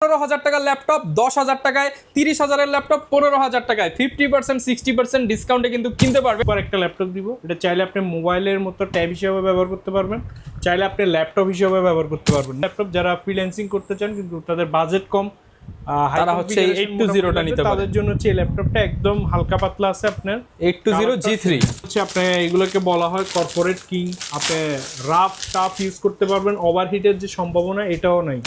15,000 টাকার ল্যাপটপ 10,000 টাকায়, 30,000-এর ল্যাপটপ 15,000 টাকায় 50% 60% ডিসকাউন্টে কিন্তু কিনতে পারবে। পর একটা ল্যাপটপ দিব, এটা চাইলে আপনি মোবাইলের মতো ট্যাব হিসেবে ব্যবহার করতে পারবেন, চাইলে আপনি ল্যাপটপ হিসেবে ব্যবহার করতে পারবেন। ল্যাপটপ যারা ফ্রিল্যান্সিং করতে চান কিন্তু তাদের বাজেট কম, তারা হচ্ছে 820টা নিতে পারে। তাদের জন্য হচ্ছে এই ল্যাপটপটা একদম হালকা পাতলা আছে। আপনার 820 G3 হচ্ছে আপনি এগুলোকে বলা হয় কর্পোরেট কিং। আপনি রাফ টাফ ইউজ করতে পারবেন, ওভারহিটের যে সম্ভাবনা এটাও নাই।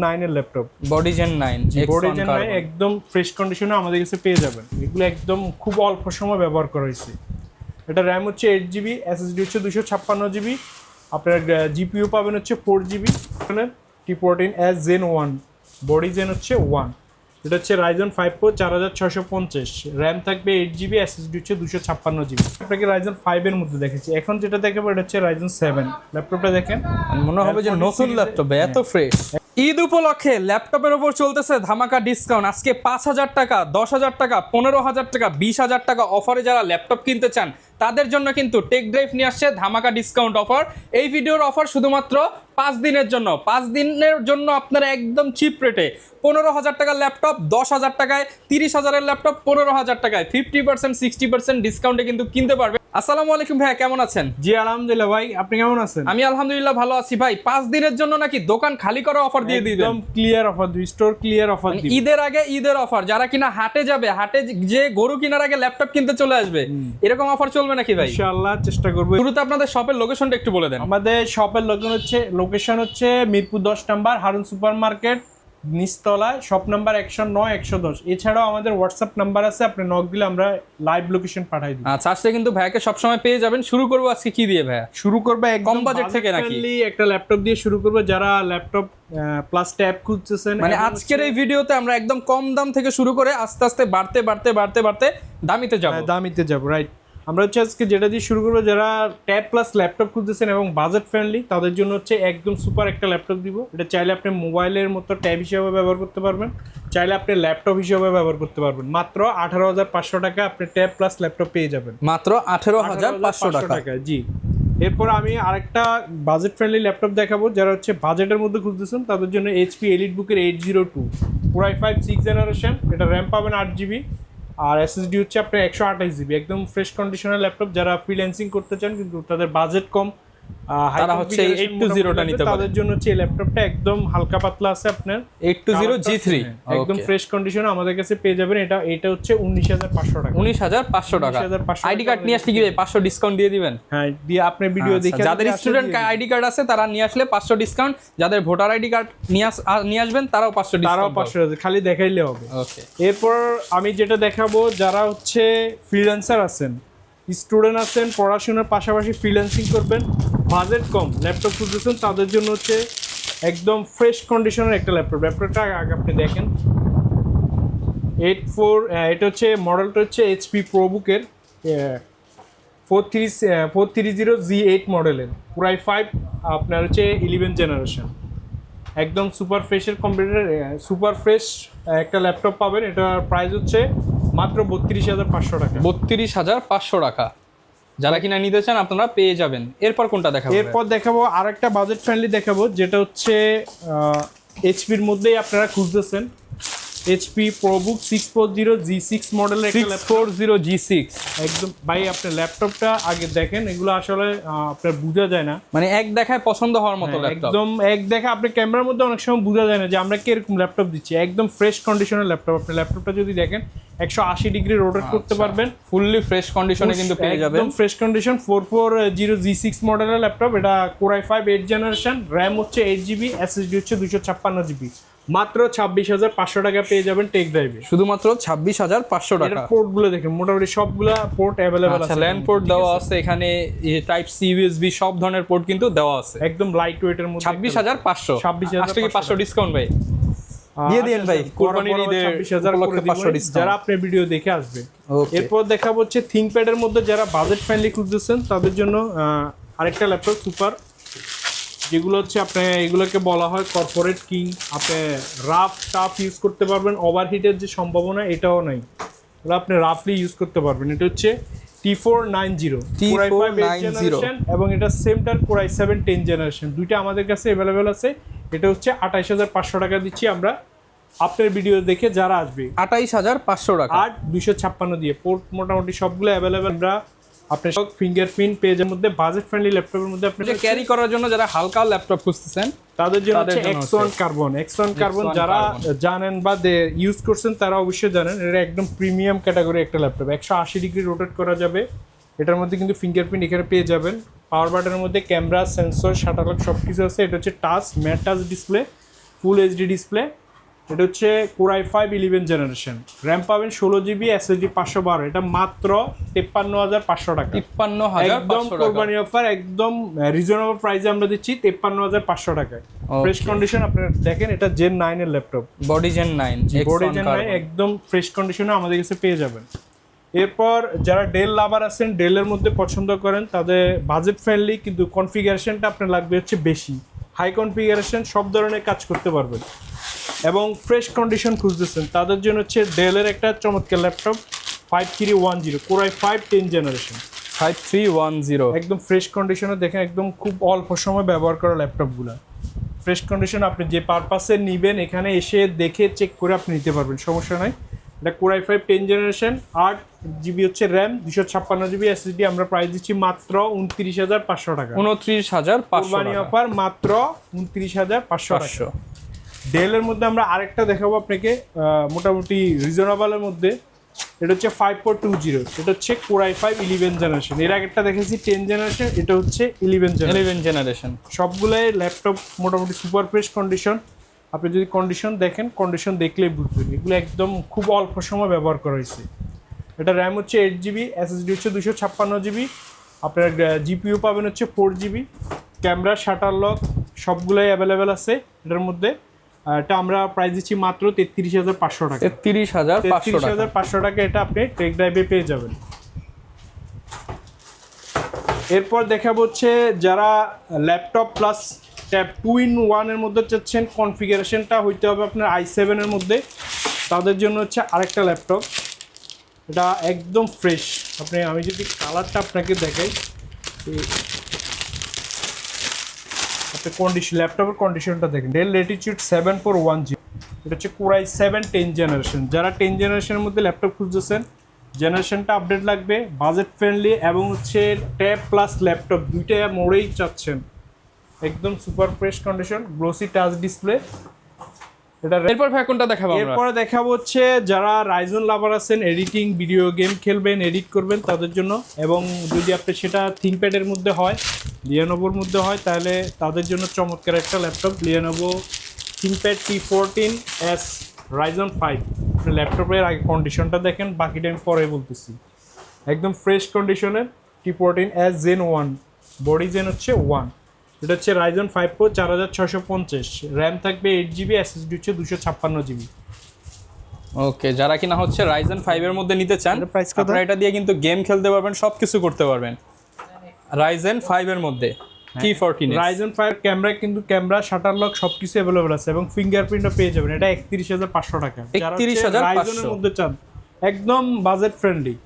9 এর laptop, body gen 9 body gen 9 একদম ফ্রেশ কন্ডিশনে আমাদের কাছে পেয়ে যাবেন। এগুলো একদম খুব অল্প সময় ব্যবহার করা হয়েছে। এটা র্যাম হচ্ছে 8GB, SSD হচ্ছে 256GB, আপনার জিপিইউ পাবেন হচ্ছে 4GB, T14S Zen 1, body gen হচ্ছে 1। এটা হচ্ছে Ryzen 5 Pro 4650, র্যাম থাকবে 8GB, SSD হচ্ছে 256GB। আপনাকে Ryzen 5 এর মধ্যে দেখেছি, এখন যেটা দেখাবো এটা হচ্ছে Ryzen 7। ল্যাপটপটা দেখেন, মনে হবে যে নতুন ল্যাপটপ, এত ফ্রেশ। ঈদ উপলক্ষে ল্যাপটপের উপর চলতেছে ধামাকা ডিসকাউন্ট। আজকে 5,000 টাকা, 10,000 টাকা, 15,000 টাকা, 20,000 টাকা অফারে যারা ল্যাপটপ কিনতে চান তাদের জন্য কিন্তু টেক ড্রাইভ নিয়ে আসছে ধামাকা ডিসকাউন্ট অফার। এই ভিডিওর অফার শুধুমাত্র 5 দিনের জন্য। 5 দিনের জন্য আপনারা একদম চিপ রেটে 15,000 টাকার ল্যাপটপ 10,000 টাকায়, 30,000-এর ল্যাপটপ 15,000 টাকায় 50% 60% ডিসকাউন্টে কিন্তু কিনতে পারবে। আসসালামু আলাইকুম ভাইয়া, কেমন আছেন? জি আলহামদুলিল্লাহ ভাই, আপনি কেমন আছেন? আমি আলহামদুলিল্লাহ ভালো আছি ভাই। 5 দিনের জন্য নাকি দোকান খালি করা অফার দিয়ে দিবেন? একদম clear offer, store clear offer দিবেন। ঈদের আগে ঈদের অফার, যারা কিনা হাটে যাবে, হাটে যে গরু কেনার আগে ল্যাপটপ কিনতে চলে আসবে, এরকম অফার চলবে নাকি ভাই? ইনশাআল্লাহ চেষ্টা করব। শুরুতে আপনাদের শপের লোকেশনটা একটু বলে দেন। আমাদের শপের লোকেশন হচ্ছে Mirpur 10 number Harun super market নিচতলায়, শপ নাম্বার 109 110। এছাড়াও আমাদের হোয়াটসঅ্যাপ নাম্বার আছে, আপনি নক দিলে আমরা লাইভ লোকেশন পাঠাই দিই। আচ্ছা, আজকে কিন্তু ভাইয়াকে সবসময় পেয়ে যাবেন। শুরু করবো আজকে কি দিয়ে ভাইয়া? শুরু করবে কম বাজেট থেকে নাকি? একটা ল্যাপটপ দিয়ে শুরু করবে, যারা ল্যাপটপ প্লাস ট্যাব খুঁজতেছেন। মানে আজকের এই ভিডিওতে আমরা একদম কম দাম থেকে শুরু করে আস্তে আস্তে বাড়তে দামিতে যাব। দামিতে যাব, রাইট। আমরা হচ্ছে আজকে যেটা দিয়ে শুরু করবো, যারা ট্যাব প্লাস ল্যাপটপ খুঁজতেছেন এবং বাজেট ফ্রেন্ডলি তাদের জন্য হচ্ছে একদম সুপার একটা ল্যাপটপ দিব। এটা চাইলে আপনি মোবাইলের মতো ট্যাব হিসেবে ব্যবহার করতে পারবেন, চাইলে আপনি ল্যাপটপ হিসেবে ব্যবহার করতে পারবেন। মাত্র 18,500 টাকা আপনি ট্যাব প্লাস ল্যাপটপ পেয়ে যাবেন, মাত্র 18,500 টাকা। জি। এরপর আমি আরেকটা বাজেট ফ্রেন্ডলি ল্যাপটপ দেখাবো, যারা হচ্ছে বাজেটের মধ্যে খুঁজতেছেন তাদের জন্য HP EliteBook 802 Core i5 6th generation. এটা র্যাম পাবেন 8GB, আর SSD হচ্ছে আপনার 128GB। একদম ফ্রেশ কন্ডিশনের ল্যাপটপ, যারা ফ্রিল্যান্সিং করতে চান কিন্তু তাদের বাজেট কম, তারা হচ্ছে 820টা নিতে পারে। তাদের জন্য হচ্ছে এই ল্যাপটপটা একদম হালকা পাতলা আছে। আপনার 820 G3 একদম ফ্রেশ কন্ডিশনে আমাদের কাছে পেয়ে যাবেন। এটা হচ্ছে 19,500 টাকা। 19,500 টাকা। আইডি কার্ড নিয়ে আসলে কি 500 ডিসকাউন্ট দিয়ে দিবেন? হ্যাঁ, দিয়ে আপনি ভিডিও দেখে যাদের স্টুডেন্ট আইডি কার্ড আছে তারা নিয়ে আসলে 500 ডিসকাউন্ট, যাদের ভোটার আইডি কার্ড নিয়ে আসবেন তারাও 500 ডিসকাউন্ট, 500 খালি দেখাইলে হবে। ওকে। এরপর আমি যেটা দেখাবো, যারা হচ্ছে ফ্রিল্যান্সার আছেন, স্টুডেন্ট আছেন, পড়াশোনার পাশাপাশি ফ্রিল্যান্সিং করবেন, বাজেট কম ল্যাপটপ খুঁজতেছেন, তাদের জন্য হচ্ছে একদম ফ্রেশ কন্ডিশনের একটা ল্যাপটপ। ল্যাপটপটা আগে আপনি দেখেন, এটা হচ্ছে মডেলটা হচ্ছে HP ProBook-এর 430 Z8 মডেলের, Core i5 আপনার হচ্ছে 11 জেনারেশন। একদম সুপার ফ্রেশের কম্পিউটার, সুপার ফ্রেশ একটা ল্যাপটপ পাবেন। এটার প্রাইস হচ্ছে মাত্র 32,500 টাকা। 32,500 টাকা। যারা কিনা নিতে চান আপনারা পেয়ে যাবেন। এরপর কোনটা দেখাবো? এরপর দেখাবো আরেকটা বাজেট ফ্রেন্ডলি দেখাবো, যেটা হচ্ছে HP-র মধ্যেই আপনারা খুঁজতেছেন। HP ProBook 640 G6 মডেলের একটা ল্যাপটপ। 640 G6 একদম ভাই, আপনি ল্যাপটপটা আগে দেখেন, এগুলো আসলে আপনার বোঝা যায় না, মানে এক দেখায় পছন্দ হওয়ার মতো ল্যাপটপ। একদম এক দেখা আপনি ক্যামেরার মধ্যে অনেক সময় বোঝা যায় না যে আমরা কিরকম ল্যাপটপ দিচ্ছি। একদম ফ্রেশ কন্ডিশনের ল্যাপটপ। আপনি ল্যাপটপটা যদি দেখেন 180 ডিগ্রি রোটেট করতে পারবেন, ফুললি ফ্রেশ কন্ডিশনে কিন্তু পেয়ে যাবেন। একদম ফ্রেশ কন্ডিশন 440 G6 মডেলের ল্যাপটপ। এটা Core i5 8 জেনারেশন, র্যাম হচ্ছে 8GB, SSD হচ্ছে 256GB। মাত্র 26,500 টাকা পেয়ে যাবেন টেক ড্রাইভে, শুধুমাত্র 26,500 টাকা। পোর্ট গুলো দেখেন, মোটামুটি সবগুলা পোর্ট অ্যাভেলেবল আছে। ল্যান্ড পোর্ট দেওয়া আছে এখানে, টাইপ সি USB সব ধরনের পোর্ট কিন্তু দেওয়া আছে। একদম লাইট ওয়েটের মধ্যে। 26,500। 26,500 ডিসকাউন্ট ভাই দিয়ে দিন ভাই, কুরবানির ঈদে 26,000 ডিসকাউন্ট যারা আপনি ভিডিও দেখে আসবে। এরপর দেখাবো হচ্ছে থিংকপ্যাড এর মধ্যে, যারা বাজেট ফ্রেন্ডলি খুঁজতেছেন তাদের জন্য আরেকটা ল্যাপটপ সুপার, যেগুলো হচ্ছে আপনি এগুলোকে বলা হয় কর্পোরেট কিং। আপনি রাফ টাফ ইউজ করতে পারবেন, ওভারহিটের যে সম্ভাবনা এটাও নাই, ওগুলো আপনি রাফলি ইউজ করতে পারবেন। এটা হচ্ছে T490 এবং এটা সেমটার Core i7 10 জেনারেশন। দুইটা আমাদের কাছে অ্যাভেলেবেল আছে। এটা হচ্ছে 28,500 টাকা দিচ্ছি আমরা আপনার ভিডিও দেখে যারা আসবে 28500 টাকা। 8256 দিয়ে পোর্ট মোটামুটি সবগুলো অ্যাভেলেবেল। আমরা আপনার সব ফিঙ্গারপ্রিন্ট পেজের মধ্যে বাজেট ফ্রেন্ডলি ল্যাপটপের মধ্যে আপনি ক্যারি করার জন্য যারা হালকা ল্যাপটপ খুঁজতেছেন তাদের জন্য হচ্ছে জন্য X1 কার্বন। X1 কার্বন যারা জানেন বা ইউজ করছেন তারা অবশ্যই জানেন, এটা একদম প্রিমিয়াম ক্যাটাগরি একটা ল্যাপটপ। 180 ডিগ্রি রোটেট করা যাবে। এটার মধ্যে কিন্তু ফিঙ্গারপ্রিন্ট এখানে পেয়ে যাবেন। পাওয়ার বাটনের মধ্যে ক্যামেরা, সেন্সর, শাটার লক সব কিছু আছে। এটা হচ্ছে touch mat touch display, full HD display. এটা হচ্ছে Core i5 11 জেনারেশন। র্যাম পাবেন 16 জিবি, SSD 512। এটা মাত্র 53500 টাকা। 53500 একদম টাকা। কোরবানি অফার, একদম রিজনেবল প্রাইসে আমরা দিচ্ছি 53500 টাকায়। ফ্রেশ কন্ডিশন আপনারা দেখেন, এটা জেন 9 এর laptop, body gen 9, body gen 9 একদম ফ্রেশ কন্ডিশনে আমাদের কাছে পেয়ে যাবেন। এরপর যারা ডেল লাভার আছেন, ডেলের মধ্যে পছন্দ করেন, তাদের বাজেট ফ্রেন্ডলি কিন্তু কনফিগারেশনটা আপনার লাগবে হচ্ছে বেশি, হাই কনফিগারেশন, সব ধরনের কাজ করতে পারবেন এবং ফ্রেশ কন্ডিশন খুঁজতেছেন, তাদের জন্য হচ্ছে ডেলের একটা চমৎকার ল্যাপটপ 5310 Core i5 10 জেনারেশন 5310। একদম ফ্রেশ কন্ডিশনে দেখেন, একদম খুব অল্প সময় ব্যবহার করা ল্যাপটপগুলো ফ্রেশ কন্ডিশন। আপনি যে পারপাসে নেবেন এখানে এসে দেখে চেক করে আপনি নিতে পারবেন, সমস্যা নাই। এটা Core i5 10 জেনারেশন, 8 জিবি হচ্ছে র্যাম, 256 জিবি SSD। আমরা প্রাইস দিচ্ছি মাত্র 29500 টাকা। 29500 কোরবানি অফার মাত্র 29500 টাকা। ডেলের মধ্যে আমরা আরেকটা দেখাবো আপনাকে, মোটামুটি রিজনেবলের মধ্যে। এটা হচ্ছে 5420। এটা হচ্ছে Core i5 11 জেনারেশন। এর আগেরটা দেখেছি 10 জেনারেশন, এটা হচ্ছে 11 জেনারেশন। সবগুলাই ল্যাপটপ মোটামুটি সুপার ফ্রেশ কন্ডিশন। আপনি যদি কন্ডিশন দেখেন, কন্ডিশন দেখলেই বুঝবেন এগুলো একদম খুব অল্প সময় ব্যবহার করা হয়েছে। এটা র্যাম হচ্ছে 8 জিবি, SSD হচ্ছে 256 জিবি। আপনার জিপিইউ পাবেন হচ্ছে 4 জিবি। ক্যামেরা, শাটার লক সবগুলাই অ্যাভেলেবেল আছে এটার মধ্যে। এটা আমরা প্রাইস দিচ্ছি মাত্র 33500 টাকা। 33500 টাকা এটা আপনি টেক ড্রাইভে পেয়ে যাবেন। এরপর দেখাবো হচ্ছে যারা ল্যাপটপ প্লাস ট্যাব 2-in-1 এর মধ্যে চাচ্ছেন, কনফিগারেশনটা হইতে হবে আপনার i7 এর মধ্যে, তাদের জন্য হচ্ছে আরেকটা ল্যাপটপ। এটা একদম ফ্রেশ। আমি যদি কালারটা আপনাকে দেখাই, ল্যাপটপের কন্ডিশনটা দেখেন। Del Latitude 7410। এটা হচ্ছে Core i7 10 জেনারেশন। যারা 10 জেনারেশনের মধ্যে ল্যাপটপ খুঁজতেছেন, জেনারেশনটা আপডেট লাগবে, বাজেট ফ্রেন্ডলি এবং হচ্ছে ট্যাব প্লাস ল্যাপটপ দুইটা মোড়েই চাচ্ছেন, একদম super fresh condition, glossy touch display. এটা এরপর ভাই কোনটা দেখাবো আমরা? এরপরে দেখাবো হচ্ছে যারা রাইজন লাভার আছেন, এডিটিং, ভিডিও গেম খেলবেন, এডিট করবেন তাদের জন্য, এবং যদি আপনি সেটা থিংকপ্যাডের মধ্যে হয়, লিনোভোর মধ্যে হয়, তাহলে তাদের জন্য চমৎকার একটা laptop Lenovo ThinkPad T14S Ryzen 5। আপনি ল্যাপটপের আগে কন্ডিশনটা দেখেন, বাকিটা আমি পরে বলতেছি। একদম ফ্রেশ কন্ডিশনের T14S Gen 1, বডি জেন হচ্ছে 1। এটা হচ্ছে Ryzen 5 Pro 4650, র্যাম থাকবে 8 জিবি, SSD হচ্ছে 256 জিবি। ওকে, যারা কিনা হচ্ছে Ryzen 5 এর মধ্যে নিতে চান, আপনারা এটা দিয়ে কিন্তু গেম খেলতে পারবেন, সবকিছু করতে পারবেন। Ryzen 5 এর মধ্যে T14 Ryzen 5 ক্যামেরা, কিন্তু ক্যামেরা, শাটার লক সবকিছু अवेलेबल আছে এবং ফিঙ্গারপ্রিন্টও পেয়ে যাবেন। এটা 31500 টাকা। 31500 এর মধ্যে চান, একদম বাজেট ফ্রেন্ডলি।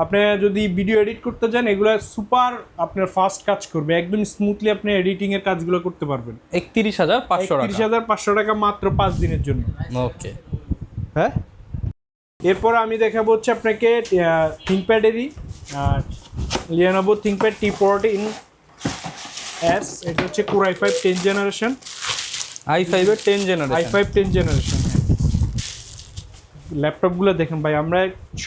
আপনি যদি ভিডিও এডিট করতে চান, এগুলো সুপার আপনার ফাস্ট কাজ করবে, একদম স্মুথলি আপনি এডিটিং এর কাজগুলো করতে পারবেন। 31500 টাকা মাত্র 5 দিনের জন্য। ওকে, হ্যাঁ। এরপর আমি দেখাবো হচ্ছে আপনাকে থিংকপ্যাডেরই লিনোভো থিংকপ্যাড T14S। এটা হচ্ছে Core i5 10 জেনারেশন, i5 এর 10 জেনারেশন, i5 10 জেনারেশন। ল্যাপটপগুলো দেখেন ভাই, আমরা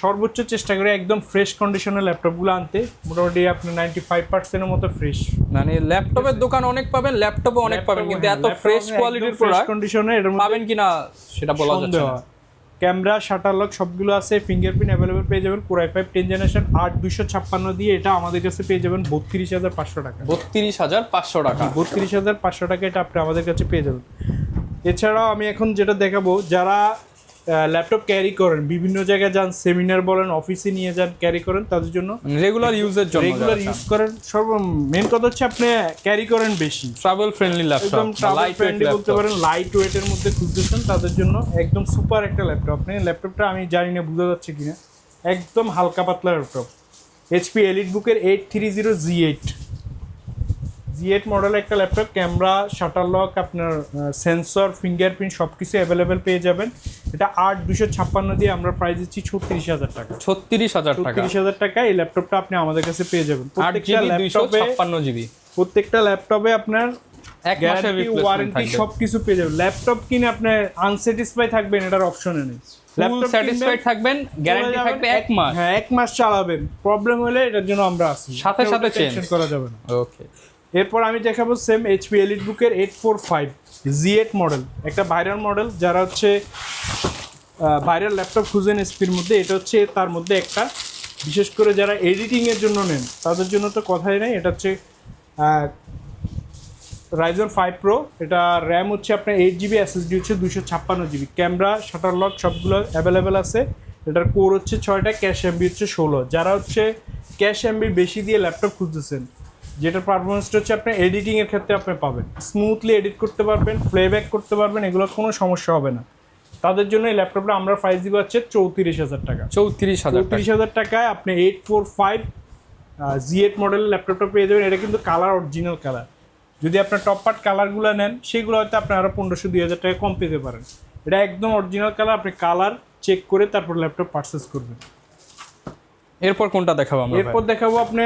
সর্বোচ্চ চেষ্টা করি একদম ফ্রেশ কন্ডিশনের ল্যাপটপগুলো আনতে। মোটামুটি আপনার 95% এর মতো ফ্রেশ। মানে ল্যাপটপের দোকান অনেক পাবেন, ল্যাপটপে অনেক পাবেন, কিন্তু এত ফ্রেশ কোয়ালিটির প্রোডাক্ট কন্ডিশনে এর মধ্যে পাবেন কিনা সেটা বলা যাচ্ছে না। ক্যামেরা, শাটার লক সবগুলো আছে, ফিঙ্গারপ্রিন্ট অ্যাভেলেবল পেয়ে যাবেন। Core i5 10 জেনারেশন 8256 দিয়ে এটা আমাদের কাছে পেয়ে যাবেন 32500 টাকা। 32500 টাকা, 32500 টাকা এটা আপনি আমাদের কাছে পেয়ে যাবেন। এছাড়াও আমি এখন যেটা দেখাবো, যারা ল্যাপটপ ক্যারি করেন, বিভিন্ন জায়গায় যান, সেমিনার বলেন, অফিসে নিয়ে যান, ক্যারি করেন, তাদের জন্য রেগুলার ইউজের জন্য, রেগুলার ইউজ করেন, মেন কথা হচ্ছে আপনি ক্যারি করেন বেশি, ট্রাভেল ফ্রেন্ডলি ল্যাপটপ, একদম ট্রাভেল ফ্রেন্ডলি বলতে পারেন, লাইট ওয়েটের মধ্যে খুঁজতেছেন, তাদের জন্য একদম সুপার একটা ল্যাপটপ। আপনি ল্যাপটপটা আমি জানি না বোঝা যাচ্ছে কিনা, একদম হালকা পাতলা ল্যাপটপ। HP এলিটবুকের 830 G8 Z8 মডেলের একটা ল্যাপটপ, ক্যামেরা, শাটার লক, আপনার সেন্সর, ফিঙ্গারপ্রিন্ট সব কিছু অ্যাভেলেবেল পেয়ে যাবেন। এটা 8256 দিয়ে আমরা প্রাইস দিচ্ছি 36,000 টাকা। 36,000 টাকা, 36,000 টাকা এই ল্যাপটপটা আপনি আমাদের কাছে পেয়ে যাবেন। 8GB 256GB। প্রত্যেকটা ল্যাপটপে আপনার 1 মাসের গ্যারান্টি, রিপ্লেসমেন্ট ওয়ারেন্টি থাকবে। সবকিছু পেয়ে যাবেন। ল্যাপটপ কিনে আপনি আনস্যাটিসফাই থাকবেন এটার অপশনে নেই। ফুল স্যাটিসফাইড থাকবেন, গ্যারান্টি থাকবে 1 মাস। হ্যাঁ 1 মাস চালাবেন, প্রবলেম হলে এটার জন্য আমরা আছি, সাথে সাথে চেঞ্জ করা যাবে না। ওকে, এরপর আমি দেখাবো সেম HP EliteBook-এর 845 Z8 মডেল, একটা ভাইরাল মডেল। যারা হচ্ছে ভাইরাল ল্যাপটপ খুঁজেন এসপির মধ্যে, এটা হচ্ছে তার মধ্যে একটা। বিশেষ করে যারা এডিটিং এর জন্য নেন তাদের জন্য তো কথাই নাই। এটা হচ্ছে Ryzen 5 Pro, এটা র্যাম হচ্ছে আপনার 8GB, SSD হচ্ছে 256GB, ক্যামেরা, শাটার লক সবগুলো অ্যাভেলেবেল আছে। এটার কোর হচ্ছে 6টা, ক্যাশ এমবি হচ্ছে 16। যারা হচ্ছে ক্যাশ এমবি বেশি দিয়ে ল্যাপটপ খুঁজতেছেন, যেটার পারফরমেন্সটা হচ্ছে আপনার এডিটিংয়ের ক্ষেত্রে আপনি পাবেন, স্মুথলি এডিট করতে পারবেন, প্লেব্যাক করতে পারবেন, এগুলো কোনো সমস্যা হবে না। তাদের জন্য এই ল্যাপটপটা আমরা প্রাইস দিব হচ্ছে 34,000 টাকা। 34,000 টাকায় আপনি 845 Z8 মডেলের ল্যাপটপটা পেয়ে যাবেন। এটা কিন্তু কালার অরিজিনাল কালার। যদি আপনার টপ পার্ট কালারগুলো নেন সেগুলো হয়তো আপনি আরও 1500-2000 টাকা কম পেতে পারেন। এটা একদম অরিজিনাল কালার, আপনি কালার চেক করে তারপর ল্যাপটপ পারচেস করবেন। এরপর কোনটা দেখাবো আমরা? এরপর দেখাবো আপনি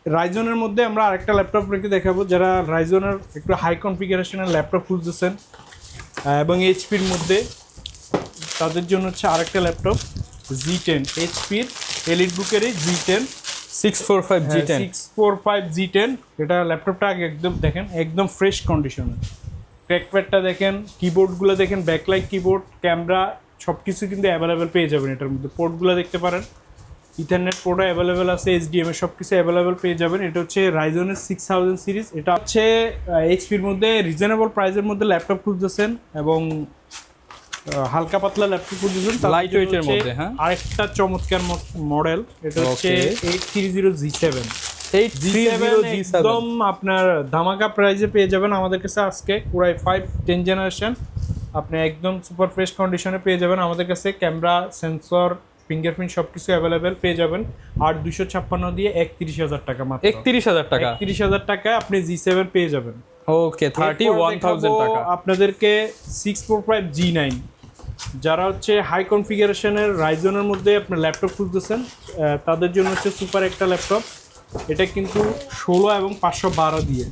রাইজনের মধ্যে আমরা আরেকটা ল্যাপটপ রেখে দেখাবো। যারা রাইজনের একটু হাই কনফিগারেশনের ল্যাপটপ খুঁজতেছেন এবং এইচপির মধ্যে, তাদের জন্য হচ্ছে আরেকটা ল্যাপটপ Z10, এইচপির EliteBook-এরই Z10 645 645 Z10। এটা ল্যাপটপটা আগে একদম দেখেন, একদম ফ্রেশ কন্ডিশনে। ট্র্যাকপ্যাডটা দেখেন, কিবোর্ডগুলো দেখেন, ব্যাকলাইট কিবোর্ড, ক্যামেরা সব কিছু কিন্তু অ্যাভেলেবেল পেয়ে যাবেন এটার মধ্যে। পোর্টগুলো দেখতে পারেন, ইথারনেট পোর্টও অ্যাভেলেবেল আছে, HDMI সব কিছু অ্যাভেলেবেল পেয়ে যাবেন। এটা হচ্ছে রাইজনের 6000 সিরিজ। এটা হচ্ছে এইচপির মধ্যে রিজনেবল প্রাইসের মধ্যে ল্যাপটপ খুঁজতেছেন এবং হালকা পাতলা ল্যাপটপ খুঁজতেছেন, লাইট ওয়েটের মধ্যে। হ্যাঁ, আরেকটা চমৎকার মডেল, এটা হচ্ছে 830G7। 830G7 একদম আপনার ধামাকা প্রাইসে পেয়ে যাবেন আমাদের কাছে আজকে। পুরাই 10 জেনারেশন আপনি একদম সুপার ফ্রেশ কন্ডিশনে পেয়ে যাবেন আমাদের কাছে। ক্যামেরা, সেন্সর, ফিঙ্গারপ্রিন্ট সব কিছু অ্যাভেলেবেল পেয়ে যাবেন। আর 256 দিয়ে 31,000 টাকা মাত্র। 31,000 টাকা, 31,000 টাকায় আপনি G7 পেয়ে যাবেন। ওকে, 31,000 টাকা। আপনাদেরকে 645 G9, যারা হচ্ছে হাই কনফিগারেশনের রাইজনের মধ্যে আপনার ল্যাপটপ খুঁজতেছেন তাদের জন্য হচ্ছে সুপার একটা ল্যাপটপ। এটা কিন্তু 16 এবং 512 দিয়ে,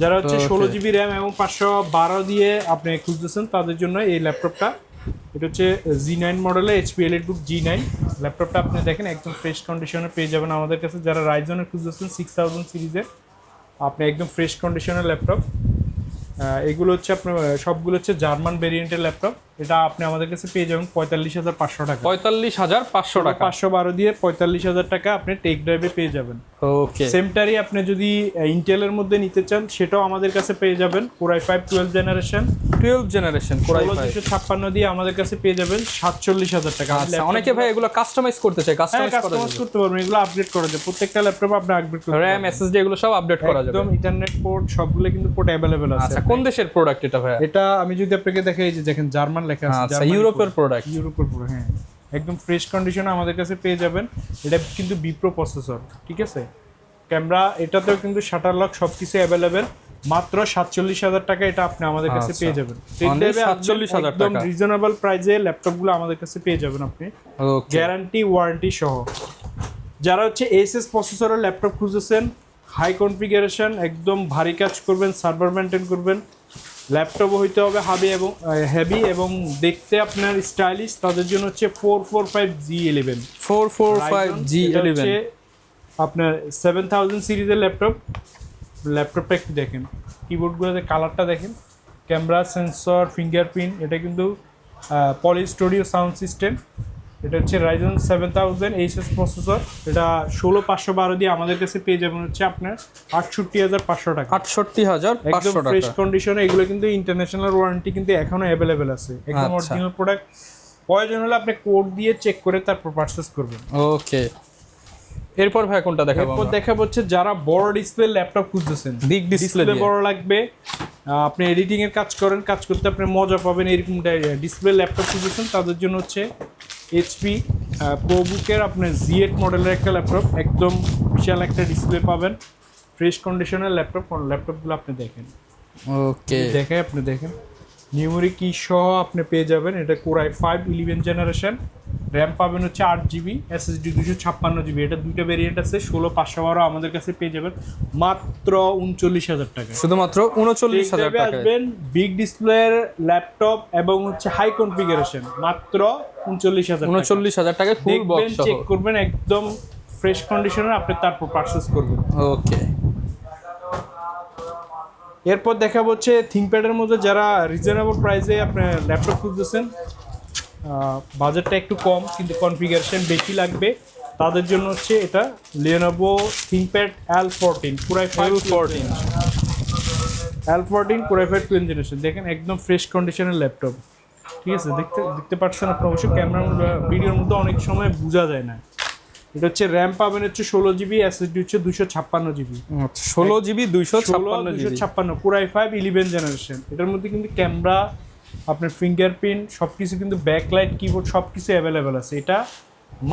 যারা হচ্ছে 16GB র্যাম এবং 512 দিয়ে আপনি খুঁজতেছেন তাদের জন্য এই ল্যাপটপটা। এটা হচ্ছে Z9 মডেলে HP EliteBook G9 ল্যাপটপটা। আপনি দেখেন একদম ফ্রেশ কন্ডিশনে পেয়ে যাবেন আমাদের কাছে। যারা রাইজনের খুঁজতেছেন 6000 সিরিজের, আপনি একদম ফ্রেশ কন্ডিশনের ল্যাপটপ। এগুলো হচ্ছে আপনার সবগুলো হচ্ছে জার্মান ভেরিয়েন্টের ল্যাপটপ। এটা আপনি আমাদের কাছে পেয়ে যাবেন 45,500 টাকা। 45,500 টাকা, 512 দিয়ে 45,000 টাকা আপনি টেক ড্রাইভে পেয়ে যাবেন। ওকে। সেমটারই আপনি যদি ইন্টেলের মধ্যে নিতে চান সেটাও আমাদের কাছে পেয়ে যাবেন। Core i5 12 generation Core i5 256 দিয়ে আমাদের কাছে পেয়ে যাবেন 47,000 টাকা। আচ্ছা, অনেকে ভাই এগুলো কাস্টমাইজ করতে চায়, কাস্টমাইজ করতে পারবেন, এগুলো আপডেট করা যায়। প্রত্যেকটা ল্যাপটপ আপনি আপডেট করতে RAM, SSD এগুলো সব আপডেট করা যাবে। একদম ইথারনেট পোর্ট সবগুলো কিন্তু পোর্ট অ্যাভেলেবেল আছে। আচ্ছা, কোন দেশের প্রোডাক্ট এটা ভাই? এটা আমি যদি আপনাকে দেখাই, যে দেখেন জার্মান লেখা আছে। আচ্ছা, ইউরোপের প্রোডাক্ট। ইউরোপের পুরো, হ্যাঁ, একদম ফ্রেশ কন্ডিশনে আমাদের কাছে পেয়ে যাবেন। এটা কিন্তু বিপ্রো প্রসেসর, ঠিক আছে। ক্যামেরা, এটাতেও কিন্তু শাটার লক সবকিছু অ্যাভেলেবেল। মাত্র 47,000 টাকা এটা আপনি আমাদের কাছে পেয়ে যাবেন। 47,000 একদম টাকা, রিজনেবল প্রাইসে ল্যাপটপগুলো আমাদের কাছে পেয়ে যাবেন আপনি, ওকে। গ্যারান্টি ওয়ারেন্টি সহ। যারা হচ্ছে এসএস প্রসেসরের ল্যাপটপ খুঁজেছেন, হাই কনফিগারেশন, একদম ভারী কাজ করবেন, সার্ভার মেনটেন করবেন, ল্যাপটপও হইতে হবে হেভি এবং দেখতে আপনার স্টাইলিশ, তাদের জন্য হচ্ছে 445G11 445G11 আপনার 7000 সিরিজের ল্যাপটপটা একটু দেখেন, কিবোর্ডগুলোতে কালারটা দেখেন, ক্যামেরা, সেন্সর, ফিঙ্গারপ্রিন্ট। এটা কিন্তু পলি স্টুডিও সাউন্ড সিস্টেম। এটা হচ্ছে Ryzen 7000 HS প্রসেসর। এটা 16512 দিয়ে আমাদের কাছে পেয়ে যাবেন হচ্ছে আপনার 68,500 টাকা। 68,500 টাকা, ফ্রেশ কন্ডিশনে। এগুলো কিন্তু ইন্টারন্যাশনাল ওয়ারেন্টি কিন্তু এখনো অ্যাভেলেবেল আছে, একদম অরিজিনাল প্রোডাক্ট। প্রয়োজন হলে আপনি কোড দিয়ে চেক করে তারপর পারচেজ করবেন। ওকে। এরপর ভাই কোনটা দেখাবো? এরপর দেখাবো হচ্ছে যারা বড় ডিসপ্লে ল্যাপটপ খুঁজতেছেন, বিগ ডিসপ্লে বড় লাগবে, আপনি এডিটিং এর কাজ করেন, কাজ করতে আপনি মজা পাবেন, এরকম ডিসপ্লে ল্যাপটপ খুঁজতেছেন তাদের জন্য হচ্ছে HP ProBook-এর আপনার Z8 মডেলের একটা ল্যাপটপ। একদম বিশাল একটা ডিসপ্লে পাবেন, ফ্রেশ কন্ডিশনের ল্যাপটপগুলো আপনি দেখেন। ওকে, আপনি দেখেন নিউমেরিক কি সহ আপনি পেয়ে যাবেন। এটা কোরাই 5 11 জেনারেশন, র্যাম পাবেন হচ্ছে 8GB, SSD 256GB। এটা দুইটা ভেরিয়েন্ট আছে, 16/512 আমাদের কাছে পেয়ে যাবেন মাত্র 39,000 টাকা। শুধুমাত্র 39,000 টাকা আসবেন বিগ ডিসপ্লের ল্যাপটপ এবং হচ্ছে হাই কনফিগারেশন মাত্র 39,000 টাকায় ফুল বক্স সহ। চেক করবেন একদম ফ্রেশ কন্ডিশনে আপনি তারপর পারচেজ করবেন। ওকে, এরপর দেখাবো হচ্ছে থিংকপ্যাডের মধ্যে যারা রিজনেবল প্রাইসে আপনার ল্যাপটপ খুঁজতেছেন, বাজেটটা একটু কম কিন্তু কনফিগারেশন বেশি লাগবে, তাদের জন্য হচ্ছে এটা Lenovo ThinkPad L14 Core i5 L14 Core i5 12th generation. দেখেন একদম ফ্রেশ কন্ডিশনের ল্যাপটপ, ঠিক আছে। দেখতে পাচ্ছেন আপনি, অবশ্যই ক্যামেরার ভিডিওর মধ্যে অনেক সময় বোঝা যায় না। এটা হচ্ছে র্যাম পাবেন হচ্ছে 16GB, SSD হচ্ছে 256GB। 16GB 256GB, Core i5 11 generation. এটার মধ্যে কিন্তু ক্যামেরা, আপনার ফিঙ্গারপ্রিন্ট সবকিছু কিন্তু ব্যাকলাইট, কিবোর্ড সবকিছু অ্যাভেলেবেল আছে। এটা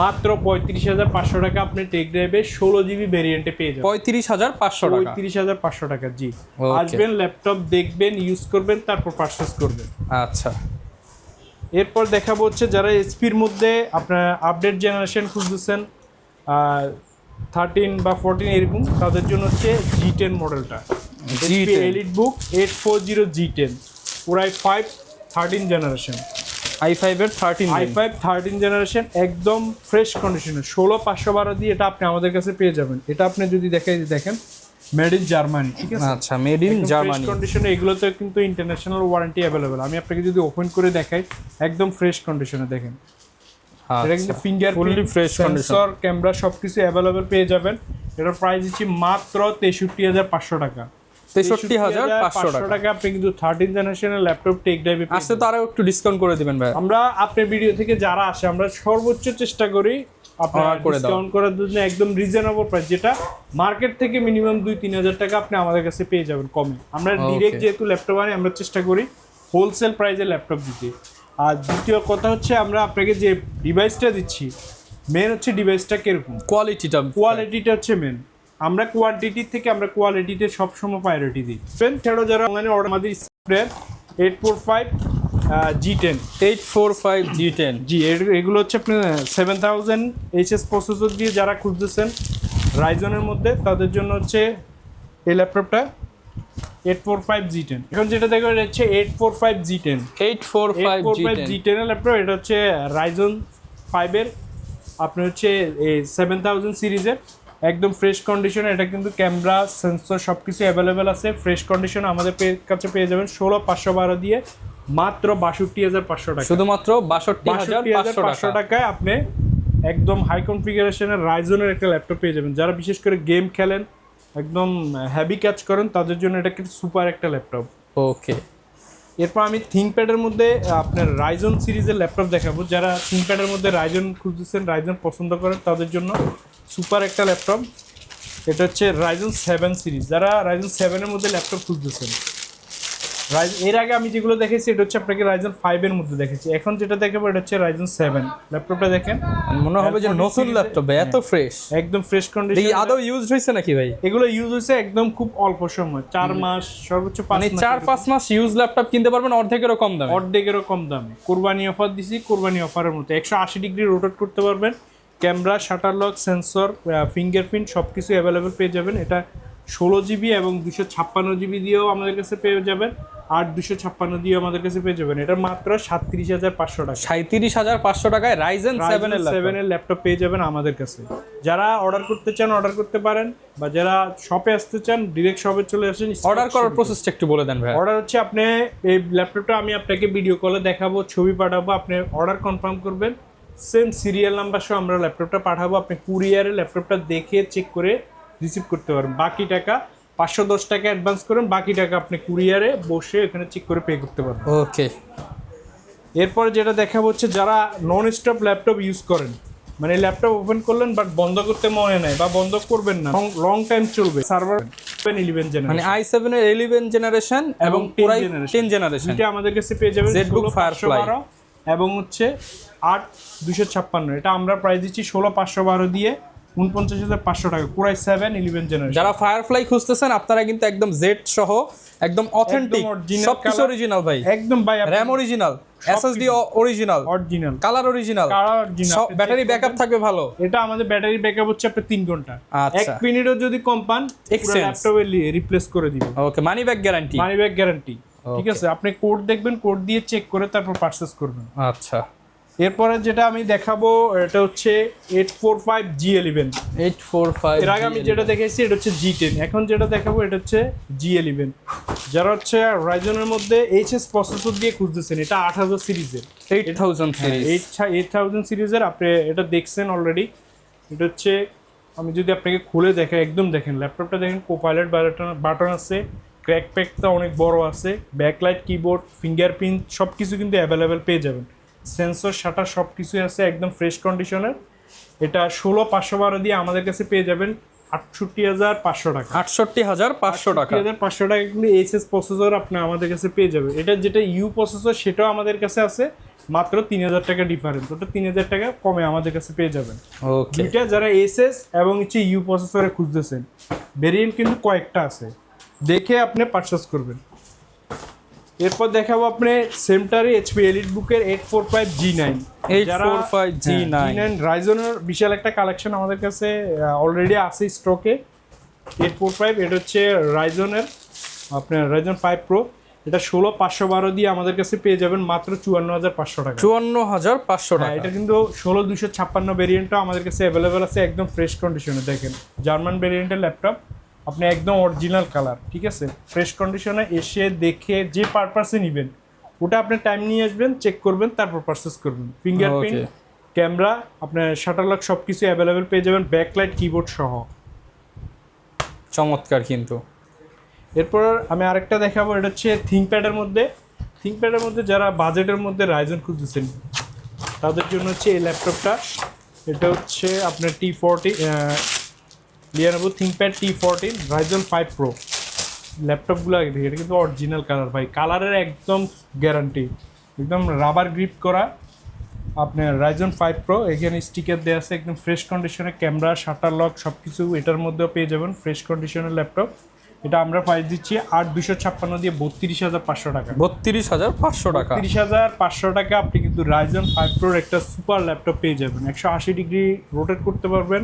মাত্র 35,500 টাকা আপনি টেক ড্রাইভে 16GB ভেরিয়েন্টে পেয়ে যাবেন। 35,500 টাকা, 35,500 টাকা। জি, Okay. আসবেন, ল্যাপটপ দেখবেন, ইউজ করবেন, তারপর পারচেজ করবেন। আচ্ছা। এরপর দেখাবো হচ্ছে যারা এসপির মধ্যে আপনার আপডেট জেনারেশন খুঁজতেছেন, 13 বা 14 এরকম, তাদের জন্য হচ্ছে G10 মডেলটা, G10 EliteBook 840 G10 Core i5 13 generation. i5 এর 13 জেনারেশন একদম ফ্রেশ কন্ডিশনে 16/512 দিয়ে এটা আপনি আমাদের কাছে পেয়ে যাবেন। এটা আপনি যদি দেখেন মেড ইন জার্মানি, ঠিক আছে। আচ্ছা, মেড ইন জার্মানি কন্ডিশনে। এগুলোতে কিন্তু ইন্টারন্যাশনাল ওয়ারেন্টি অ্যাভেলেবেল। আমি আপনাকে যদি ওপেন করে দেখাই, একদম ফ্রেশ কন্ডিশনে দেখেন। এটা কিন্তু ফিঙ্গারপ্রিন্ট, সেন্সর, ক্যামেরা সবকিছু অ্যাভেলেবেল পেয়ে যাবেন। এটার প্রাইস হচ্ছে মাত্র 63,500 টাকা। 63,500 টাকা আপনি কিন্তু 13 জেনারেশনের ল্যাপটপ টেক ড্রাইভে আসলে তো আরো একটু ডিসকাউন্ট করে দিবেন ভাই। আমরা আপনার ভিডিও থেকে যারা আসে, আমরা সর্বোচ্চ চেষ্টা করি আপনার ডিসকাউন্ট করার জন্য, একদম রিজনেবল প্রাইস, যেটা মার্কেট থেকে মিনিমাম 2-3 হাজার টাকা আপনি আমাদের কাছে পেয়ে যাবেন কমে। আমরা ডিরেক্ট যেহেতু ল্যাপটপ আনি, আমরা চেষ্টা করি হোলসেল প্রাইসে ল্যাপটপ দিতে। আর দ্বিতীয় কথা হচ্ছে, আমরা আপনাকে যে ডিভাইসটা দিচ্ছি, মেন হচ্ছে ডিভাইসটা কিরকম, কোয়ালিটিটা হচ্ছে মেন। আমরা কোয়ান্টিটির থেকে আমরা কোয়ালিটিতে সবসময় প্রায়োরিটি দিই। এছাড়াও যারা অনলাইনে অর্ডার, আমাদের স্প্রেড 845 G10 জি, এগুলো হচ্ছে আপনি 7000 HS প্রসেসর দিয়ে যারা খুঁজতেছেন রাইজনের মধ্যে, তাদের জন্য হচ্ছে এই ল্যাপটপটা 845 G10। এখন যেটা দেখবেন এটা হচ্ছে 845 G10 এর ল্যাপটপ। এটা হচ্ছে রাইজন 5 এর আপনার হচ্ছে এই 7000 সিরিজের, একদম ফ্রেশ কন্ডিশনে। এটা কিন্তু ক্যামেরা, সেন্সর সবকিছু অ্যাভেলেবেল আছে, ফ্রেশ কন্ডিশন আমাদের কাছে পেয়ে যাবেন 16/512 দিয়ে মাত্র 62,500 টাকা। শুধুমাত্র 62,500 টাকায় আপনি একদম হাই কনফিগারেশনের রাইজনের একটা ল্যাপটপ পেয়ে যাবেন। যারা বিশেষ করে গেম খেলেন, একদম হেভি কাজ করেন, তাদের জন্য এটা কিন্তু সুপার একটা ল্যাপটপ। ওকে, এরপর আমি থিংকপ্যাডের মধ্যে আপনার রাইজন সিরিজের ল্যাপটপ দেখাবো। যারা থিংকপ্যাডের মধ্যে রাইজন খুঁজতেছেন, রাইজন পছন্দ করেন, তাদের জন্য সুপার একটা ল্যাপটপ। এটা হচ্ছে রাইজন 7 সিরিজ। যারা রাইজন 7-এর মধ্যে ল্যাপটপ খুঁজতেছেন, এর আগে আমি যেগুলো দেখেছি এটা হচ্ছে আপনাকে রাইজন 5-এর মধ্যে দেখেছি। এখন যেটা দেখাবো এটা হচ্ছে রাইজন 7 ল্যাপটপটা। দেখেন মনে হবে যে নতুন ল্যাপটপ, এত ফ্রেশ, একদম ফ্রেশ কন্ডিশন। আদৌ ইউজ হইছে নাকি ভাই? এগুলো ইউজ হয়েছে একদম খুব অল্প সময়, 4 মাস, সর্বোচ্চ 5 মাস। 4-5 মাস ইউজ ল্যাপটপ কিনতে পারবেন অর্ধেকেরও কম দামে। কোরবানি অফার দিছি, কোরবানি অফারের মধ্যে 180 ডিগ্রি রোটেট করতে পারবেন। Camera, shutter lock, sensor, fingerprint সবকিছু অ্যাভেলেবেল পেয়ে যাবেন। এটা 16GB এবং 256GB দিয়েও আমাদের কাছে পেয়ে যাবেন, আর 256 দিয়েও আমাদের কাছে পেয়ে যাবেন। এটা মাত্র 37,500 টাকা। 37,500 টাকায় রাইজেন 7 এর ল্যাপটপ পেয়ে যাবেন আমাদের কাছে। যারা অর্ডার করতে চান অর্ডার করতে পারেন, বা যারা শপে আসতে চান ডিরেক্ট শপে চলে আসেন। অর্ডার করার প্রসেসটা একটু বলে দেন ভাই। অর্ডার হচ্ছে, আপনি এই ল্যাপটপটা আমি আপনাকে ভিডিও কলে দেখাবো, ছবি পাঠাবো, আপনি অর্ডার কনফার্ম করবেন, সেম সিরিয়াল নাম্বার সহ আমরা ল্যাপটপটা পাঠাবো। আপনি কুরিয়ারে ল্যাপটপটা দেখে চেক করে রিসিভ করতে পারবেন। বাকি টাকা 510 টাকা অ্যাডভান্স করেন, বাকি টাকা আপনি কুরিয়ারে বসে এখানে চেক করে পে করতে পারবেন। ওকে, এরপর যেটা দেখাবো হচ্ছে যারা নন স্টপ ল্যাপটপ ইউজ করেন, মানে ল্যাপটপ ওপেন করলেন বাট বন্ধ করতে মনে নাই, বা বন্ধ করবেন না, লং টাইম চলবে, সার্ভার 11 জেনারেশন, মানে i7 এর 11 জেনারেশন এবং 10 জেনারেশন, এটা আমাদের কাছে পেয়ে যাবেন। ZBook Firefly এবং হচ্ছে 8256, এটা আমরা প্রাইস দিচ্ছি 16,512 দিয়ে 49,500 টাকা কোরাই 7 11 জেনারেশন। যারা ফায়ারফ্লাই খুঁজতেছেন আপনারা কিন্তু একদম জেড সহ একদম অথেন্টিক, সবকিছু অরিজিনাল ভাই, একদম ভাই, RAM original, SSD original, colour original, সব ব্যাটারি ব্যাকআপ থাকবে ভালো। এটা আমাদের ব্যাটারি ব্যাকআপ হচ্ছে আপনার 3 ঘন্টা। আচ্ছা, 1 মিনিটও যদি কম পান পুরো ল্যাপটপে রিপ্লেস করে দিব। Okay, money back guarantee, money back guarantee, ঠিক আছে। আপনি কোড দেখবেন, কোড দিয়ে চেক করে তারপর পারচেজ করবেন। আচ্ছা, এরপরে যেটা আমি দেখাবো এটা হচ্ছে 845 G11। 845 এর আগে আমি যেটা দেখাইছি এটা হচ্ছে G10, এখন যেটা দেখাবো এটা হচ্ছে G11। যারা হচ্ছে রাইজনের মধ্যে এইচএস প্রসেসর দিয়ে খুঁজতেছেন, এটা 8000 সিরিজের, 8000 সিরিজ, 8000 সিরিজের, আপনি এটা দেখছেন অলরেডি। এটা হচ্ছে, আমি যদি আপনাকে খুলে দেখাই, একদম দেখেন ল্যাপটপটা, দেখেন কোপাইলট বাটন আছে, ক্র্যাক প্যাকটা অনেক বড় আছে, ব্যাকলাইট, কিবোর্ড, ফিঙ্গারপ্রিন্ট সব কিছু কিন্তু অ্যাভেলেবেল পেয়ে যাবেন। সেন্সর, শাটার সব কিছুই আছে, একদম ফ্রেশ কন্ডিশনের। এটা 16512 দিয়ে আমাদের কাছে পেয়ে যাবেন 68,500 টাকা। 68,500 টাকা, 68,500 টাকা কিন্তু এইচএস প্রসেসর আপনি আমাদের কাছে পেয়ে যাবেন। এটা যেটা ইউ প্রসেসর সেটাও আমাদের কাছে আছে, মাত্র 3,000 টাকা ডিফারেন্স, ওটা 3,000 টাকা কমে আমাদের কাছে পেয়ে যাবেন। ওকে, দুইটা যারা এসএস এবং হচ্ছে ইউ প্রসেসরে খুঁজতেছেন, ভেরিয়েন্ট কিন্তু কয়েকটা আছে, দেখে আপনি পারচেস করবেন। এরপর দেখাবো আপনি সেমটারে এইচপি এলিট বুকের 845 G9। 845 G9 রাইজনের বিশাল একটা কালেকশন আমাদের কাছে অলরেডি আছে স্টকে। 845 এটা হচ্ছে রাইজনের আপনার রাইজন 5 প্রো, এটা 16512 দিয়ে আমাদের কাছে পেয়ে যাবেন মাত্র 54,500 টাকা। 54,500 টাকা। এটা কিন্তু 16256 ভেরিয়েন্টও আমাদের কাছে অ্যাভেলেবেল আছে, একদম ফ্রেশ কন্ডিশনে। দেখেন জার্মান ভেরিয়েন্টের ল্যাপটপ, আপনি একদম অরিজিনাল কালার, ঠিক আছে, ফ্রেশ কন্ডিশনে এসে দেখে যে পারপাসে নেবেন ওটা আপনি টাইম নিয়ে আসবেন, চেক করবেন, তারপর পারচেস করবেন। ফিঙ্গারপ্রিন্ট, ক্যামেরা, আপনার শাটার লক সব কিছু অ্যাভেলেবেল পেয়ে যাবেন, ব্যাকলাইট, কিবোর্ড সহ। চমৎকার কিন্তু। এরপর আমি আরেকটা দেখাবো, এটা হচ্ছে থিঙ্কপ্যাডের মধ্যে। থিঙ্কপ্যাডের মধ্যে যারা বাজেটের মধ্যে রাইজন খুঁজতেছেন তাদের জন্য হচ্ছে এই ল্যাপটপটা। এটা হচ্ছে আপনার T40 Lenovo ThinkPad T14 Ryzen 5 pro. ল্যাপটপগুলো আগে দেখি, এটা কিন্তু অরিজিনাল কালার ভাই, কালারের একদম গ্যারান্টি, একদম রাবার গ্রিপ করা। আপনার রাইজন 5 প্রো, এখানে স্টিকার দেওয়া আছে, একদম ফ্রেশ কন্ডিশনে, ক্যামেরা, শাটার লক সব কিছু এটার মধ্যেও পেয়ে যাবেন, ফ্রেশ কন্ডিশনের ল্যাপটপ। এটা আমরা প্রাইস দিচ্ছি 8,256 দিয়ে 32,500 টাকা। 32,500 টাকা, 32,500 টাকা আপনি কিন্তু রাইজন 5 প্রোর একটা সুপার ল্যাপটপ পেয়ে যাবেন। 180 ডিগ্রি রোটেট করতে পারবেন।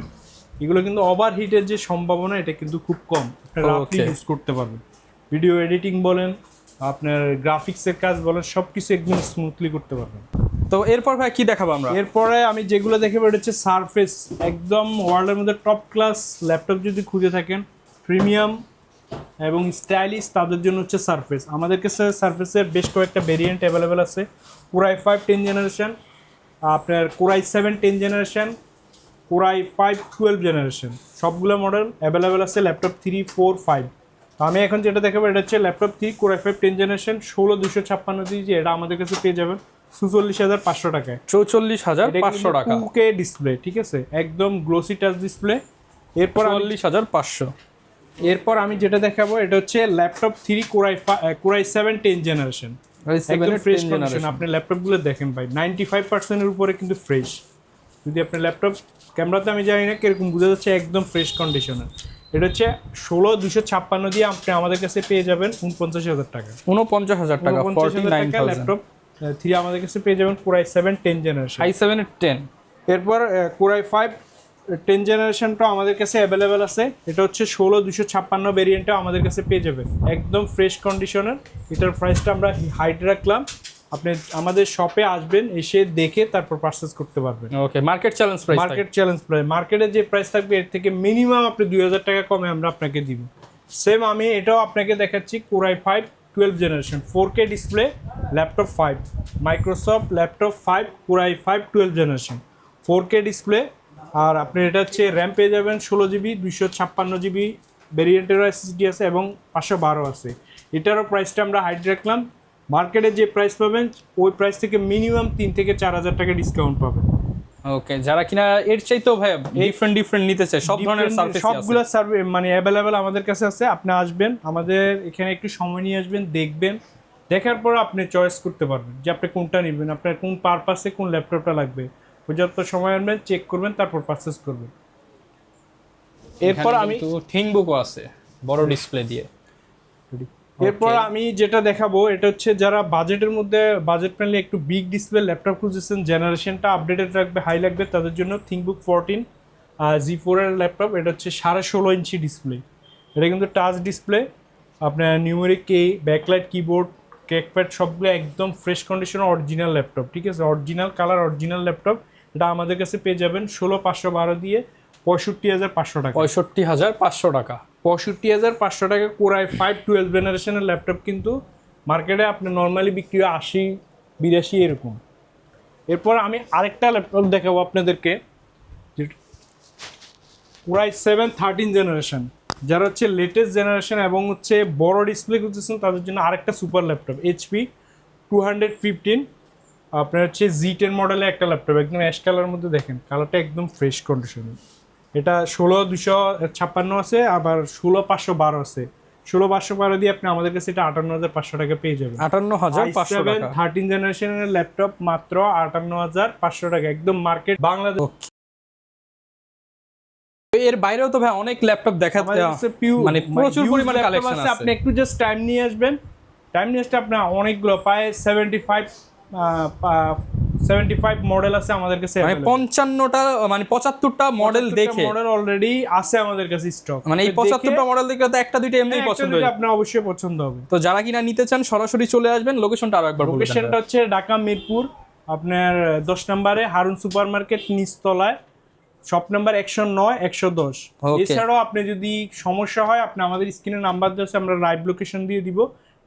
এগুলো কিন্তু ওভার হিটের যে সম্ভাবনা এটা কিন্তু খুব কম, আপনি রাফলি ইউজ করতে পারবেন। ভিডিও এডিটিং বলেন, আপনার গ্রাফিক্সের কাজ বলেন, সব কিছু একদম স্মুথলি করতে পারবেন। তো এরপর ভাই কি দেখাবো আমরা? এরপরে আমি যেগুলো দেখাবো এটা হচ্ছে সারফেস, একদম ওয়ার্ল্ডের মধ্যে টপ ক্লাস ল্যাপটপ যদি খুঁজে থাকেন, প্রিমিয়াম এবং স্টাইলিশ, তাদের জন্য হচ্ছে সারফেস। আমাদের কাছে সারফেসের বেশ কয়েকটা ভেরিয়েন্ট অ্যাভেলেবেল আছে। কোরাই 5 10 জেনারেশন, আপনার কোরাই 7 10 জেনারেশন, কোরাই 5 12 জেনারেশন, সবগুলো মডেল অ্যাভেলেবেল আছে। ল্যাপটপ 3 4 5, তো আমি এখন যেটা দেখাবো এটা হচ্ছে ল্যাপটপ 3 কোরাই 5 10 জেনারেশন 16256 দিয়ে, এটা আমাদের কাছে পেয়ে যাবেন 44,500 টাকায়। 44,500 টাকা, 2K ডিসপ্লে, ঠিক আছে, একদম গ্লোসি টাচ ডিসপ্লে। এরপর 44,500। এরপর আমি যেটা দেখাবো এটা হচ্ছে ল্যাপটপ 3 কোরাই 7 10 জেনারেশন, একদম ফ্রেশ কন্ডিশন। আপনি ল্যাপটপগুলো দেখেন ভাই, 95% এর উপরে কিন্তু ফ্রেশ। যদি আপনার ল্যাপটপ, ক্যামেরাতে আমি জানি না কিরকম বোঝা যাচ্ছে, একদম ফ্রেশ কন্ডিশনের। এটা হচ্ছে 16,256 দিয়ে আপনি আমাদের কাছে পেয়ে যাবেন 49,000 টাকা। 49,000 টাকা, 49,000 ল্যাপটপ 3 আমাদের কাছে পেয়ে যাবেন কোরাই 7 10 জেনারেশন, i7 এর 10। এরপর কোরাই 5 10 জেনারেশনটা আমাদের কাছে অ্যাভেলেবেল আছে। এটা হচ্ছে 16,256 ভেরিয়েন্টটা আমাদের কাছে পেয়ে যাবেন, একদম ফ্রেশ কন্ডিশনের। এটার প্রাইসটা আমরা হাইট রাখলাম, আপনি আমাদের শপে আসবেন, এসে দেখে তারপর পারচেজ করতে পারবেন। Okay, market challenge price, market challenge price, মার্কেটে যে প্রাইস থাকবে এর থেকে মিনিমাম আপনি 2,000 টাকা কমে আমরা আপনাকে দিব। সেম আমি এটাও আপনাকে দেখাচ্ছি, core i 5 12 generation, 4K display, laptop 5, Microsoft laptop 5 core i 5 12 generation, 4K display. আর আপনি এটা হচ্ছে র্যাম পেয়ে যাবেন 16GB, 256GB ভেরিয়েন্টেরও এসএসডি আছে এবং 512 আছে। এটারও প্রাইসটা আমরা হাইড রাখলাম, মার্কেটে যে প্রাইস পাবেন ওই প্রাইস থেকে মিনিমাম 3 থেকে 4,000 টাকা ডিসকাউন্ট পাবেন। ওকে, যারা কিনা এর চাইতেও ভাই ডিফারেন্ট নিতে চায়, সব ধরনের সার্ভিস, সবগুলো সার্ভিস মানে অ্যাভেলেবেল আমাদের কাছে আছে। আপনি আসবেন, আমাদের এখানে একটু সময় নিয়ে আসবেন, দেখবেন, দেখার পর আপনি চয়েস করতে পারবেন যে আপনি কোনটা নেবেন, আপনার কোন পারপাসে কোন ল্যাপটপটা লাগবে। পর্যাপ্ত সময় আনবেন, চেক করবেন, তারপর পারচেস করবেন। এরপর আমি থিংবুকও আছে বড় ডিসপ্লে দিয়ে। এরপর আমি যেটা দেখাবো এটা হচ্ছে যারা বাজেটের মধ্যে বাজেট ফ্রেন্ডলি একটু বিগ ডিসপ্লে ল্যাপটপ খুঁজেছেন, জেনারেশনটা আপডেটেড রাখবে, হাই লাগবে, তাদের জন্য থিংবুক 14 G4 এর ল্যাপটপ। এটা হচ্ছে 16.5 ইঞ্চি ডিসপ্লে, এটা কিন্তু টাচ ডিসপ্লে, আপনার নিউমেরিক কি, ব্যাকলাইট, কিবোর্ড, ক্যাকপ্যাড সবগুলো একদম ফ্রেশ কন্ডিশন অরিজিনাল ল্যাপটপ, ঠিক আছে, অরিজিনাল কালার অরিজিনাল ল্যাপটপ। এটা আমাদের কাছে পেয়ে যাবেন 16,512 দিয়ে 65,500 টাকা। 65,500 টাকা। 65,500 টাকা কোরাই 5 12 জেনারেশনের ল্যাপটপ কিন্তু মার্কেটে আপনার নর্মালি বিক্রি হয় 80-82 এরকম। এরপর আমি আরেকটা ল্যাপটপ দেখাবো আপনাদেরকে, কোরাই 7 13 জেনারেশন, যারা হচ্ছে লেটেস্ট জেনারেশন এবং হচ্ছে বড় ডিসপ্লে খুঁজতেছেন তাদের জন্য আরেকটা সুপার ল্যাপটপ HP 215, আপনার হচ্ছে Z10 মডেলের একটা ল্যাপটপ, একদম অ্যাশ কালারের মধ্যে, দেখেন কালারটা একদম ফ্রেশ কন্ডিশনে। এটা 16,256 আছে, আবার 16,512 আছে। 16,512 দিয়ে আপনি আমাদের কাছে এটা 58,500 টাকা পেয়ে যাবেন। 58,500 টাকা। 13 জেনারেশনের ল্যাপটপ মাত্র 58,500 টাকা, একদম মার্কেট বাংলাদেশ। এর বাইরেও তো ভাই অনেক ল্যাপটপ দেখাতে মানে প্রচুর পরিমাণে কালেকশন আছে। আপনি একটু জাস্ট টাইম নিয়ে আসবেন, টাইম নিয়ে আসতে আপনার অনেকগুলো প্রায় 75 মডেল আছে আমাদের কাছে, মানে 55টা মানে 75টা মডেল দেখে মডেল অলরেডি আছে আমাদের কাছে স্টক। মানে এই 75টা মডেল দেখে তো একটা দুইটা এমনি পছন্দ হবে, আপনার অবশ্যই পছন্দ হবে। তো যারা কিনা নিতে চান সরাসরি চলে আসবেন। লোকেশনটা আরো একবার বলে দেন। লোকেশনটা হচ্ছে ঢাকা মিরপুর আপনার 10 নম্বরে হারুন সুপার মার্কেট নিচতলায়, শপ নাম্বার 109 110। এছাড়াও আপনি যদি সমস্যা হয় আপনি আমাদের স্ক্রিনে নাম্বার দিয়েছে, আমরা লাইভ লোকেশন দিয়ে দিব,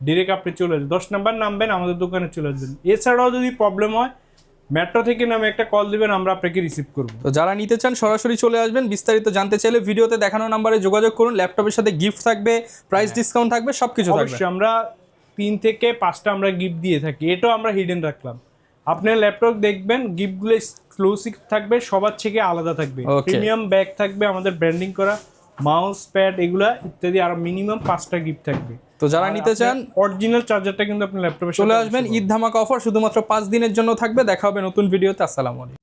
ডিরেক্ট আপনি চলে আসবেন, 10 নাম্বার নামবেন, আমাদের দোকানে চলে আসবেন। এছাড়াও যদি প্রবলেম হয় মেট্রো থেকে নামে একটা কল দিবেন, আমরা আপনাকে রিসিভ করব। তো যারা নিতে চান সরাসরি চলে আসবেন। বিস্তারিত জানতে চাইলে ভিডিওতে দেখানো নাম্বারে যোগাযোগ করুন। ল্যাপটপের সাথে গিফট থাকবে, প্রাইস ডিসকাউন্ট থাকবে, সবকিছু থাকবে। অবশ্যই আমরা 3 থেকে 5টা আমরা গিফট দিয়ে থাকি, এটাও আমরা হিডেন রাখলাম। আপনার ল্যাপটপ দেখবেন গিফটগুলো এক্সক্লুসিভ থাকবে, সবার থেকে আলাদা থাকবে। প্রিমিয়াম ব্যাগ থাকবে আমাদের ব্র্যান্ডিং করা, মাউস প্যাড এগুলা ইত্যাদি, আর মিনিমাম 5টা গিফট থাকবে। তো যারা নিতে চান অরিজিনাল চার্জারটা কিন্তু আপনি ল্যাপটপে চলে আসবেন। ঈদ ধামাকা অফার শুধুমাত্র 5 দিনের জন্য থাকবে। দেখা হবে নতুন ভিডিওতে। আসসালামু আলাইকুম।